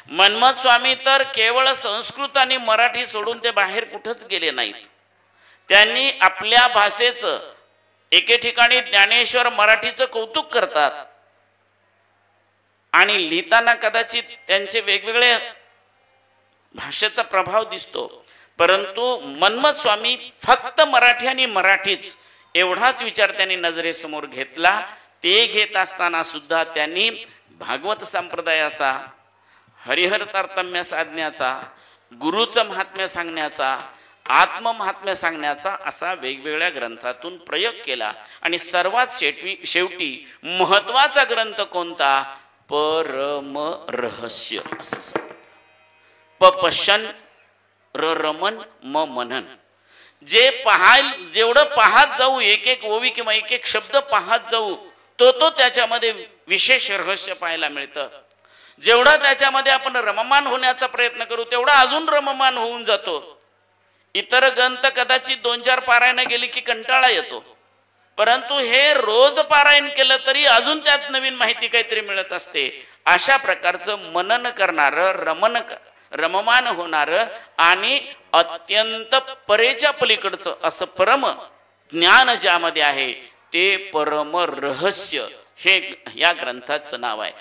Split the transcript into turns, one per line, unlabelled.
मन्मथ स्वामी तर केवळ संस्कृत आणि मराठी सोडून ते बाहेर कुठंच गेले नाहीत। त्यांनी आपल्या भाषेचं एके ठिकाणी ज्ञानेश्वर मराठीचं कौतुक करतात आणि लिहिताना कदाचित त्यांचे वेगवेगळे भाषेचा प्रभाव दिसतो, परंतु मन्मथ स्वामी फक्त मराठी आणि मराठीच एवढाच विचार त्यांनी नजरेसमोर घेतला। ते घेत असताना सुद्धा त्यांनी भागवत संप्रदायाचा, हरिहर तारतम्य साधण्याचा, गुरुचं महात्म्य सांगण्याचा, आत्ममहात्म्य सांगण्याचा असा वेगवेगळ्या ग्रंथातून प्रयोग केला आणि सर्वात शेवटी महत्वाचा ग्रंथ कोणता? परम रहस्य असं सांगितलं। पपशन रमन म मनन, जे जेवढं पाहत जाऊ, एक एक ओवी किंवा एक एक शब्द पाहत जाऊ, तो त्याच्यामध्ये विशेष रहस्य पाहायला मिळतं। जेवढा त्याच्यामध्ये आपण रममान होण्याचा प्रयत्न करू तेवढा अजून रममान होऊन जातो। इतर ग्रंथ कदाचित 2-4 पारायण गेली की कंटाळा येतो, परंतु हे रोज पारायण केलं तरी अजून त्यात नवीन माहिती काहीतरी मिळत असते। अशा प्रकारचं मनन करणारं, रममान होणारं आणि अत्यंत परेच्या पलीकडचं असं परम ज्ञान ज्यामध्ये आहे ते परम रहस्य हे या ग्रंथाचं नाव आहे।